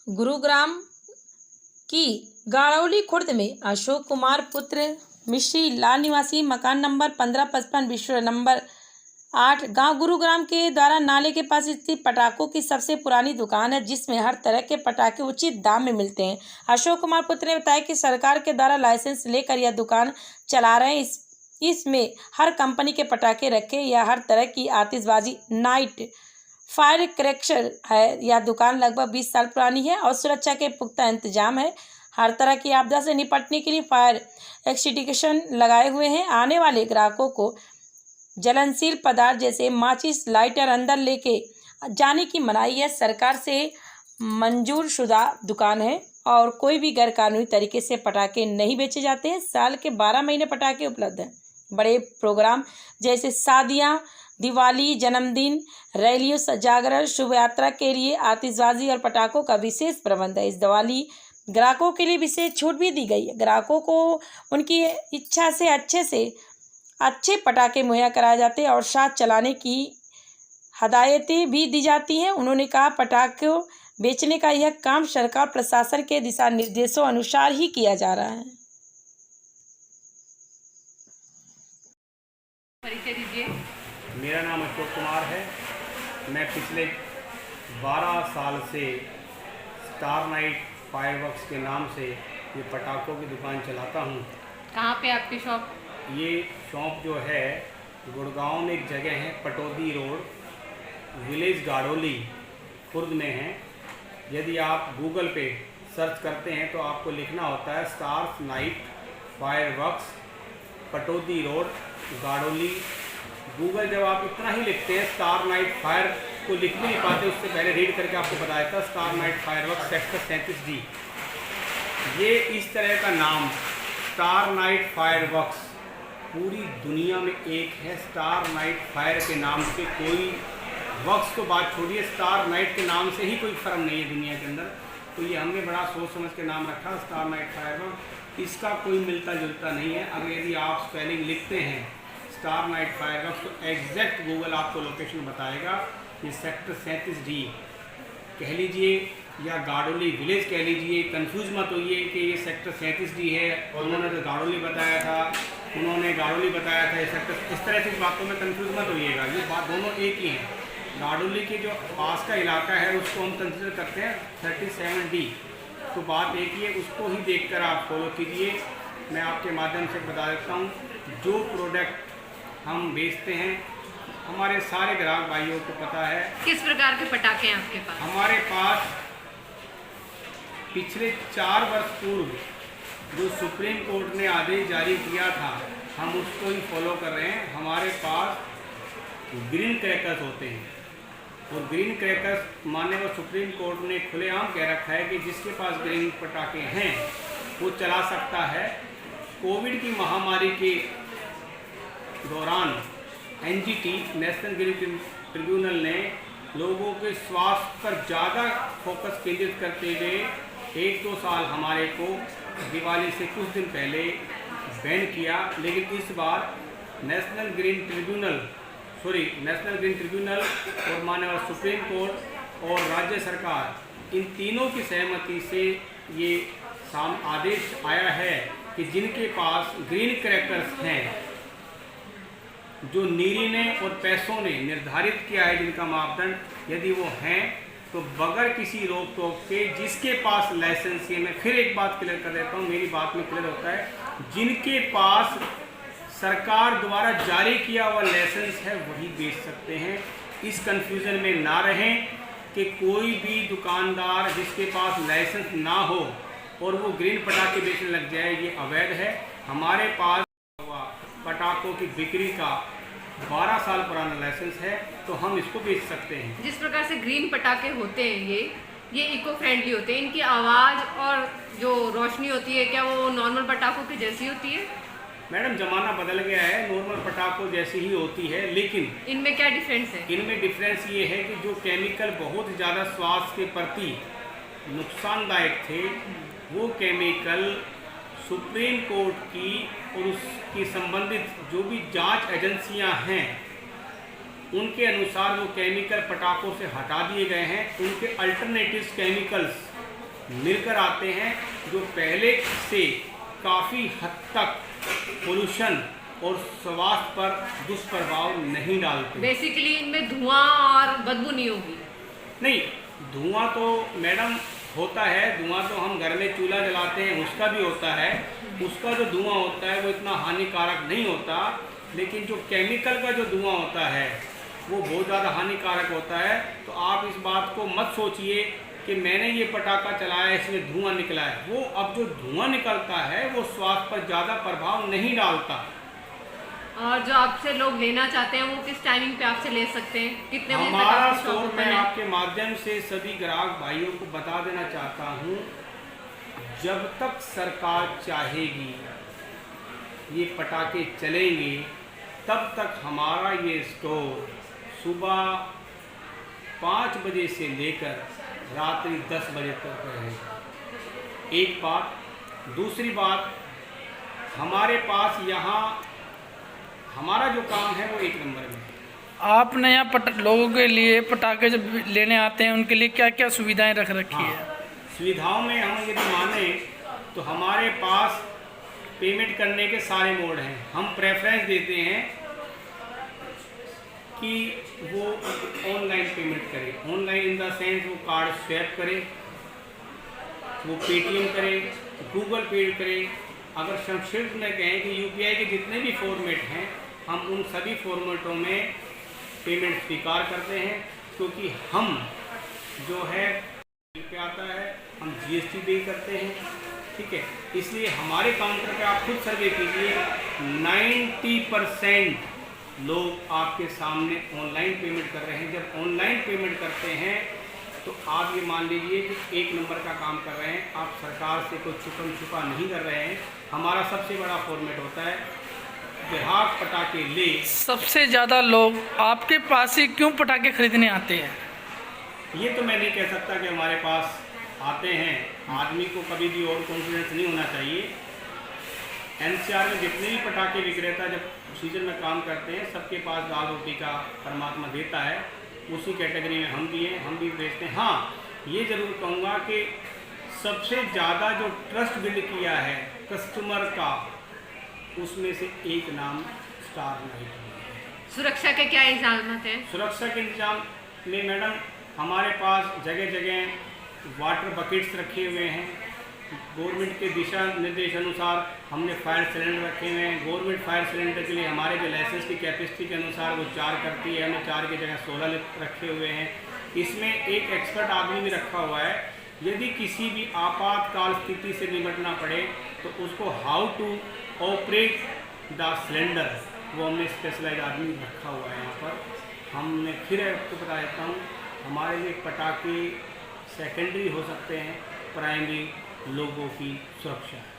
गुरुग्राम की गाड़ौली खुर्द में अशोक कुमार पुत्र मिश्री लाल निवासी मकान नंबर 1555 विश्व नंबर 8 गांव गुरुग्राम के द्वारा नाले के पास स्थित पटाखों की सबसे पुरानी दुकान है, जिसमें हर तरह के पटाखे उचित दाम में मिलते हैं। अशोक कुमार पुत्र ने बताया कि सरकार के द्वारा लाइसेंस लेकर यह दुकान चला रहे हैं। इसमें हर कंपनी के पटाखे रखे या हर तरह की आतिशबाजी नाइट फायर क्रैकर है। यह दुकान लगभग 20 साल पुरानी है और सुरक्षा के पुख्ता इंतजाम है। हर तरह की आपदा से निपटने के लिए फायर एक्सटिंग्विशर लगाए हुए हैं। आने वाले ग्राहकों को जलनशील पदार्थ जैसे माचिस लाइटर अंदर लेके जाने की मनाही है। सरकार से मंजूर शुदा दुकान है और कोई भी गैर कानूनी तरीके से पटाखे नहीं बेचे जाते हैं। साल के 12 महीने पटाखे उपलब्ध हैं। बड़े प्रोग्राम जैसे शादियाँ, दिवाली, जन्मदिन, रैलियों, जागरण, शुभ यात्रा के लिए आतिशबाजी और पटाखों का विशेष प्रबंध है। इस दिवाली ग्राहकों के लिए विशेष छूट भी दी गई है। ग्राहकों को उनकी इच्छा से अच्छे पटाखे मुहैया कराए जाते हैं और साथ चलाने की हदायतें भी दी जाती हैं। उन्होंने कहा, पटाखे बेचने का यह काम सरकार प्रशासन के दिशा निर्देशों अनुसार ही किया जा रहा है। परिचय दीजिए। मेरा नाम अशोक कुमार है। मैं पिछले 12 साल से स्टार नाइट फायरवर्क्स के नाम से ये पटाखों की दुकान चलाता हूँ। कहाँ पे आपकी शॉप? ये शॉप जो है गुड़गांव में एक जगह है, पटौदी रोड, विलेज गाड़ौली खुर्द में है। यदि आप गूगल पे सर्च करते हैं तो आपको लिखना होता है star night fireworks, Pataudi road, Gadauli. Google जब आप इतना ही लिखते हैं, स्टार नाइट फायर को लिख भी नहीं पाते, उससे पहले रीड करके आपको बताया था star night fireworks sector 37D। ये इस तरह का नाम स्टार नाइट फायरवर्क्स पूरी दुनिया में एक है। स्टार नाइट फायर के नाम से कोई वर्क्स तो बात छोड़िए, स्टार नाइट के नाम से ही कोई फर्म नहीं है दुनिया के अंदर। तो ये हमने बड़ा सोच समझ के नाम रखा स्टार नाइट फायरवर्क्स। इसका कोई मिलता जुलता नहीं है। अगर यदि आप स्पेलिंग लिखते हैं स्टार नाइट फायरवर्क्स तो एग्जैक्ट गूगल आपको लोकेशन बताएगा। ये सेक्टर 37D कह लीजिए या गाड़ौली विलेज कह लीजिए, कंफ्यूज मत होइए कि ये सेक्टर 37D है, उन्होंने तो गाड़ौली बताया था, उन्होंने गाड़ौली बताया था ये सेक्टर। इस तरह की बातों में कंफ्यूज मत होइएगा, ये बात दोनों एक ही हैं। गाड़ौली के जो पास का इलाका है उसको हम कंसिडर करते हैं 37D, तो बात एक ही है, उसको ही देखकर आप फॉलो कीजिए। मैं आपके माध्यम से बता देता हूँ, जो प्रोडक्ट हम बेचते हैं हमारे सारे ग्राहक भाइयों को पता है। किस प्रकार के पटाखे हैं आपके पास? हमारे पास पिछले 4 वर्ष पूर्व जो सुप्रीम कोर्ट ने आदेश जारी किया था, हम उसको ही फॉलो कर रहे हैं। हमारे पास ग्रीन क्रैकर्स होते हैं और ग्रीन क्रैकर्स माननीय सुप्रीम कोर्ट ने खुलेआम कह रखा है कि जिसके पास ग्रीन पटाखे हैं वो चला सकता है। कोविड की महामारी के दौरान NGT नेशनल ग्रीन ट्रिब्यूनल ने लोगों के स्वास्थ्य पर ज़्यादा फोकस केंद्रित करते हुए 1-2 साल हमारे को दिवाली से कुछ दिन पहले बैन किया। लेकिन इस बार नेशनल ग्रीन ट्रिब्यूनल और माननीय सुप्रीम कोर्ट और राज्य सरकार, इन तीनों की सहमति से ये आदेश आया है कि जिनके पास ग्रीन क्रैकर्स हैं, जो नीरी ने और पैसों ने निर्धारित किया है जिनका मापदंड, यदि वो हैं तो बगैर किसी रोक टोक के जिसके पास लाइसेंस है, मैं फिर एक बात क्लियर कर देता हूँ, मेरी बात में क्लियर होता है, जिनके पास सरकार द्वारा जारी किया हुआ लाइसेंस है वही बेच सकते हैं। इस कंफ्यूजन में ना रहें कि कोई भी दुकानदार जिसके पास लाइसेंस ना हो और वो ग्रीन पटाखे बेचने लग जाए, ये अवैध है। हमारे पास पटाखों की बिक्री का 12 साल पुराना लाइसेंस है, तो हम इसको बेच सकते हैं। जिस प्रकार से ग्रीन पटाखे होते हैं ये इको फ्रेंडली होते हैं, इनकी आवाज़ और जो रोशनी होती है क्या वो नॉर्मल पटाखों की जैसी होती है? मैडम ज़माना बदल गया है, नॉर्मल पटाखों जैसी ही होती है, लेकिन इनमें क्या डिफरेंस है? इनमें डिफरेंस ये है कि जो केमिकल बहुत ज़्यादा स्वास्थ्य के प्रति नुकसानदायक थे, वो केमिकल सुप्रीम कोर्ट की और उसकी संबंधित जो भी जांच एजेंसियां हैं उनके अनुसार वो केमिकल पटाखों से हटा दिए गए हैं। उनके अल्टरनेटिव केमिकल्स मिलकर आते हैं, जो पहले से काफ़ी हद तक पोल्यूशन और स्वास्थ्य पर दुष्प्रभाव नहीं डालते। बेसिकली इनमें धुआं और बदबू नहीं होगी। नहीं, धुआं तो मैडम होता है, धुआं तो हम घर में चूल्हा जलाते हैं उसका भी होता है, उसका जो धुआं होता है वो इतना हानिकारक नहीं होता, लेकिन जो केमिकल का जो धुआं होता है वो बहुत ज़्यादा हानिकारक होता है। तो आप इस बात को मत सोचिए कि मैंने ये पटाखा चलाया इसमें धुआं निकला है। वो अब जो धुआं निकलता है वो स्वास्थ्य पर ज़्यादा प्रभाव नहीं डालता। और जो आपसे लोग लेना चाहते हैं वो किस टाइमिंग पे आपसे ले सकते हैं, कितने बजे तक हमारा आपकी शॉप स्टोर ओपन मैं है? आपके माध्यम से सभी ग्राहक भाइयों को बता देना चाहता हूँ, जब तक सरकार चाहेगी ये पटाखे चलेंगे तब तक हमारा ये स्टोर सुबह 5 बजे से लेकर रात्रि 10 बजे तक रहेगा। एक बात। दूसरी बात, हमारे पास यहाँ हमारा जो काम है वो 1 नंबर में। आपने यहाँ लोगों के लिए पटाखे जब लेने आते हैं उनके लिए क्या क्या सुविधाएं रख रखी है? सुविधाओं में हम यदि माने तो हमारे पास पेमेंट करने के सारे मोड हैं। हम प्रेफरेंस देते हैं कि वो ऑनलाइन पेमेंट करे। ऑनलाइन इन द सेंस वो कार्ड स्वैप करे, वो पेटीएम करे, गूगल पे करे। अगर संक्षिप्त में कहें कि यूपीआई के जितने भी फॉर्मेट हैं हम उन सभी फॉर्मेटों में पेमेंट स्वीकार करते हैं, क्योंकि हम जो है पे आता है हम जीएसटी पे करते हैं, ठीक है। इसलिए हमारे काउंटर पे आप खुद सर्वे कीजिए, 90% लोग आपके सामने ऑनलाइन पेमेंट कर रहे हैं। जब ऑनलाइन पेमेंट करते हैं तो आप ये मान लीजिए कि 1 नंबर का काम कर रहे हैं, आप सरकार से कोई छुपन छुपा नहीं कर रहे हैं। हमारा सबसे बड़ा फॉर्मेट होता है ग्राहक पटाखे ले। सबसे ज़्यादा लोग आपके पास से क्यों पटाखे खरीदने आते हैं? ये तो मैं नहीं कह सकता कि हमारे पास आते हैं। आदमी को कभी भी ओवर कॉन्फिडेंस नहीं होना चाहिए। एनसीआर में जितने भी पटाखे विक्रेता जब सीजन में काम करते हैं सबके पास दाल रोटी का परमात्मा देता है, उसी कैटेगरी में हम भी हैं, हम भी बेचते हैं। हाँ, ये ज़रूर कहूँगा कि सबसे ज़्यादा जो ट्रस्ट बिल्ड किया है कस्टमर का, उसमें से एक नाम स्टार नाइट है। सुरक्षा के क्या इंतजाम हैं? सुरक्षा के इंतजाम में मैडम हमारे पास जगह जगह वाटर बकेट्स रखे हुए हैं। गवर्नमेंट के दिशा निर्देश अनुसार हमने फायर सिलेंडर रखे हुए हैं। गवर्नमेंट फायर सिलेंडर के लिए हमारे जो लाइसेंस की कैपेसिटी के अनुसार वो 4 करती है, हमने 4 की जगह 16 रखे हुए हैं। इसमें एक एक्सपर्ट आदमी भी रखा हुआ है, यदि किसी भी आपातकाल स्थिति से निपटना पड़े तो उसको how to operate the cylinder, वो हमने स्पेशलाइज आदमी रखा हुआ है यहाँ पर। हमने फिर आपको बता देता हूँ, हमारे लिए पटाखे सेकेंडरी हो सकते हैं, प्राइमरी लोगों की सुरक्षा है।